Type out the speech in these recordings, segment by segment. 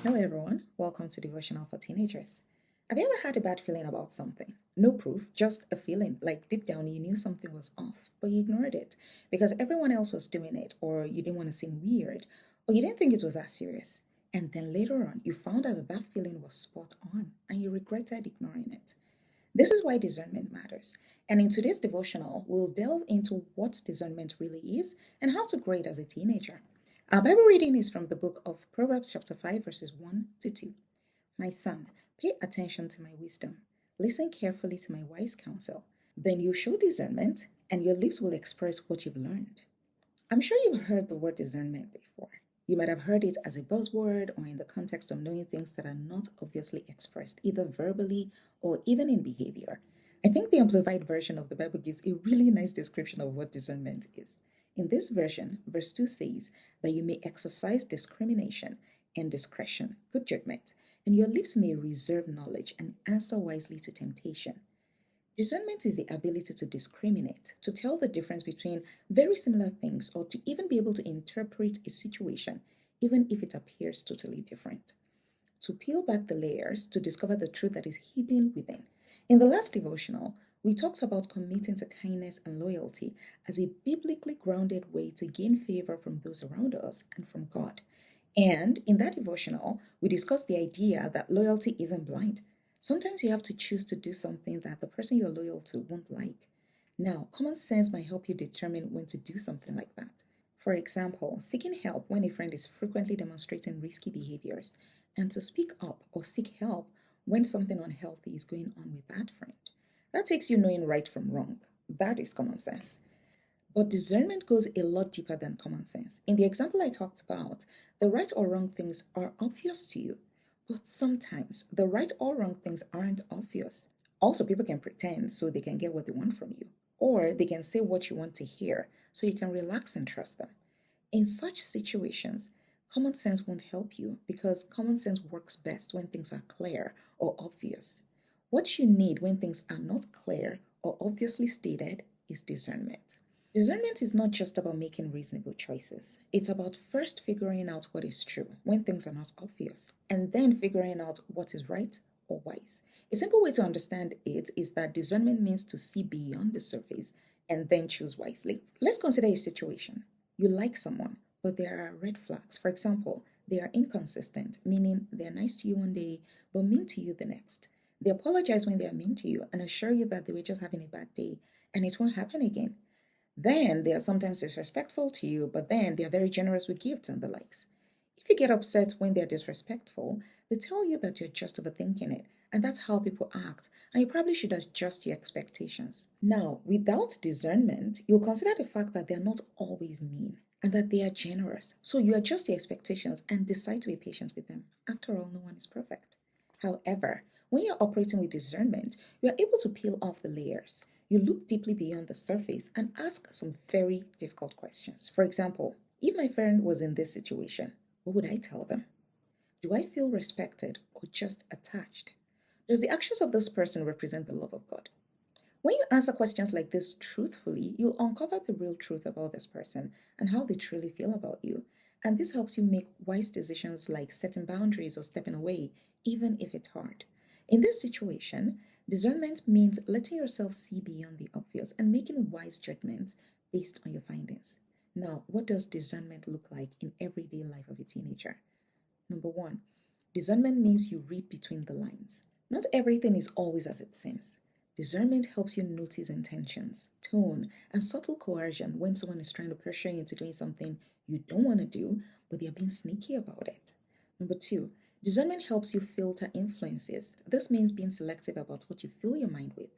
Hello, everyone. Welcome to Devotional for Teenagers. Have you ever had a bad feeling about something? No proof, just a feeling, like deep down you knew something was off, but you ignored it because everyone else was doing it, or you didn't want to seem weird, or you didn't think it was that serious. And then later on, you found out that feeling was spot on and you regretted ignoring it. This is why discernment matters. And in today's devotional, we'll delve into what discernment really is and how to grow it as a teenager. Our Bible reading is from the book of Proverbs, chapter 5, verses 1 to 2. My son, pay attention to my wisdom. Listen carefully to my wise counsel. Then you show discernment, and your lips will express what you've learned. I'm sure you've heard the word discernment before. You might have heard it as a buzzword or in the context of knowing things that are not obviously expressed, either verbally or even in behavior. I think the Amplified version of the Bible gives a really nice description of what discernment is. In this version, verse 2 says that you may exercise discrimination and discretion, good judgment, and your lips may reserve knowledge and answer wisely to temptation. Discernment is the ability to discriminate, to tell the difference between very similar things, or to even be able to interpret a situation, even if it appears totally different. To peel back the layers to discover the truth that is hidden within. In the last devotional, we talked about committing to kindness and loyalty as a biblically grounded way to gain favor from those around us and from God. And in that devotional, we discussed the idea that loyalty isn't blind. Sometimes you have to choose to do something that the person you're loyal to won't like. Now, common sense might help you determine when to do something like that. For example, seeking help when a friend is frequently demonstrating risky behaviors, and to speak up or seek help when something unhealthy is going on with that friend. That takes you knowing right from wrong. That is common sense. But discernment goes a lot deeper than common sense. In the example I talked about, the right or wrong things are obvious to you, but sometimes the right or wrong things aren't obvious. Also, people can pretend so they can get what they want from you, or they can say what you want to hear so you can relax and trust them. In such situations, common sense won't help you because common sense works best when things are clear or obvious. What you need when things are not clear or obviously stated is discernment. Discernment is not just about making reasonable choices. It's about first figuring out what is true when things are not obvious, and then figuring out what is right or wise. A simple way to understand it is that discernment means to see beyond the surface and then choose wisely. Let's consider a situation. You like someone, but there are red flags. For example, they are inconsistent, meaning they're nice to you one day, but mean to you the next. They apologize when they are mean to you and assure you that they were just having a bad day and it won't happen again. Then they are sometimes disrespectful to you, but then they are very generous with gifts and the likes. If you get upset when they're disrespectful, they tell you that you're just overthinking it, and that's how people act, and you probably should adjust your expectations. Now, without discernment, you'll consider the fact that they're not always mean and that they are generous. So you adjust your expectations and decide to be patient with them. After all, no one is perfect. However, when you're operating with discernment, you are able to peel off the layers. You look deeply beyond the surface and ask some very difficult questions. For example, if my friend was in this situation, what would I tell them? Do I feel respected or just attached? Does the actions of this person represent the love of God? When you answer questions like this truthfully, you'll uncover the real truth about this person and how they truly feel about you. And this helps you make wise decisions like setting boundaries or stepping away, even if it's hard. In this situation, discernment means letting yourself see beyond the obvious and making wise judgments based on your findings. Now, what does discernment look like in everyday life of a teenager? Number one, discernment means you read between the lines. Not everything is always as it seems. Discernment helps you notice intentions, tone, and subtle coercion when someone is trying to pressure you into doing something you don't want to do, but they're being sneaky about it. Number two, discernment helps you filter influences. This means being selective about what you fill your mind with.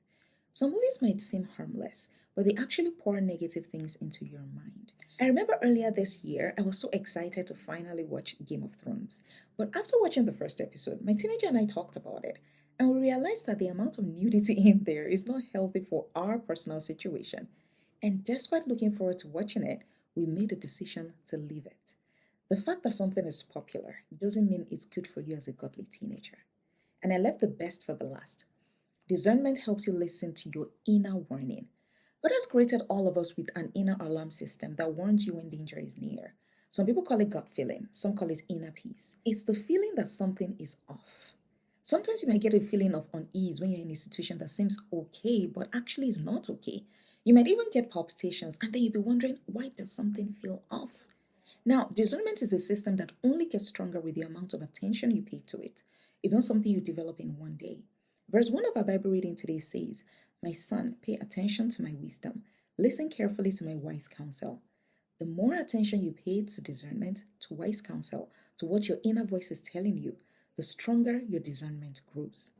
Some movies might seem harmless, but they actually pour negative things into your mind. I remember earlier this year, I was so excited to finally watch Game of Thrones. But after watching the first episode, my teenager and I talked about it, and we realized that the amount of nudity in there is not healthy for our personal situation. And despite looking forward to watching it, we made a decision to leave it. The fact that something is popular doesn't mean it's good for you as a godly teenager. And I left the best for the last. Discernment helps you listen to your inner warning. God has created all of us with an inner alarm system that warns you when danger is near. Some people call it gut feeling, some call it inner peace. It's the feeling that something is off. Sometimes you might get a feeling of unease when you're in a situation that seems okay, but actually is not okay. You might even get palpitations, and then you'll be wondering, why does something feel off? Now, discernment is a system that only gets stronger with the amount of attention you pay to it. It's not something you develop in one day. Verse 1 of our Bible reading today says, "My son, pay attention to my wisdom. Listen carefully to my wise counsel." The more attention you pay to discernment, to wise counsel, to what your inner voice is telling you, the stronger your discernment grows.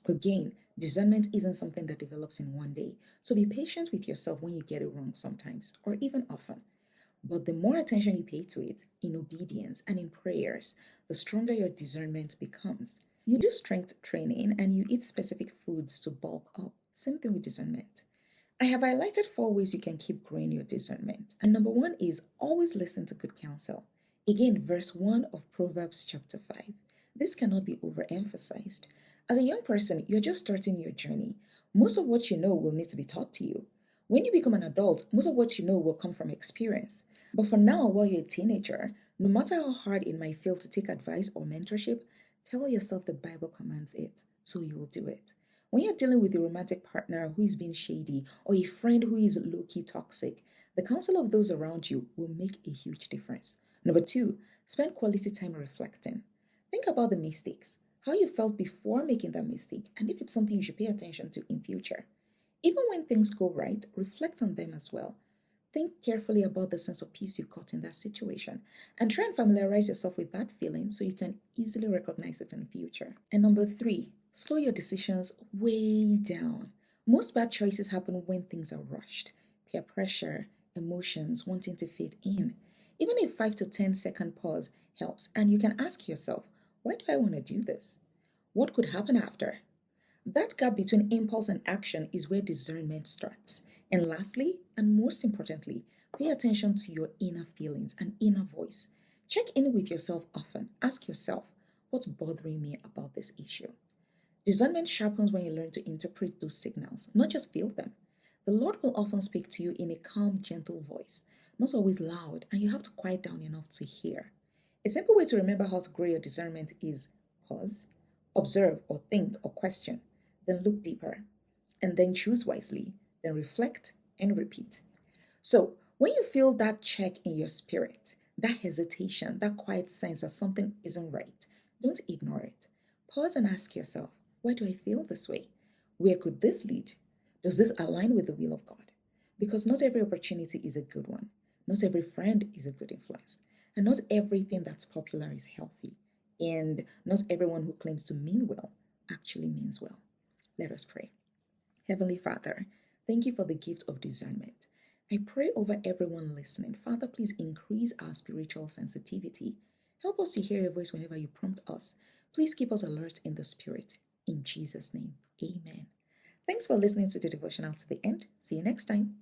Again, discernment isn't something that develops in one day, so be patient with yourself when you get it wrong sometimes, or even often. But the more attention you pay to it, in obedience and in prayers, the stronger your discernment becomes. You do strength training and you eat specific foods to bulk up. Same thing with discernment. I have highlighted 4 ways you can keep growing your discernment. And number 1 is always listen to good counsel. Again, verse 1 of Proverbs chapter 5. This cannot be overemphasized. As a young person, you're just starting your journey. Most of what you know will need to be taught to you. When you become an adult, most of what you know will come from experience. But for now, while you're a teenager, no matter how hard it might feel to take advice or mentorship, tell yourself the Bible commands it, so you'll do it. When you're dealing with a romantic partner who is being shady or a friend who is low-key toxic, the counsel of those around you will make a huge difference. Number 2, spend quality time reflecting. Think about the mistakes, how you felt before making that mistake, and if it's something you should pay attention to in future. Even when things go right, reflect on them as well. Think carefully about the sense of peace you got in that situation and try and familiarize yourself with that feeling so you can easily recognize it in the future. And number 3, slow your decisions way down. Most bad choices happen when things are rushed. Peer pressure, emotions, wanting to fit in. Even a 5 to 10-second pause helps, and you can ask yourself, why do I want to do this? What could happen after? That gap between impulse and action is where discernment starts. And lastly, and most importantly, pay attention to your inner feelings and inner voice. Check in with yourself often. Ask yourself, what's bothering me about this issue? Discernment sharpens when you learn to interpret those signals, not just feel them. The Lord will often speak to you in a calm, gentle voice, not always loud, and you have to quiet down enough to hear. A simple way to remember how to grow your discernment is pause, observe or think or question, then look deeper, and then choose wisely, then reflect and repeat. So, when you feel that check in your spirit, that hesitation, that quiet sense that something isn't right, don't ignore it. Pause and ask yourself, why do I feel this way? Where could this lead? Does this align with the will of God? Because not every opportunity is a good one. Not every friend is a good influence. And not everything that's popular is healthy. And not everyone who claims to mean well actually means well. Let us pray. Heavenly Father, thank you for the gift of discernment. I pray over everyone listening. Father, please increase our spiritual sensitivity. Help us to hear your voice whenever you prompt us. Please keep us alert in the spirit. In Jesus' name, amen. Thanks for listening to the devotional to the end. See you next time.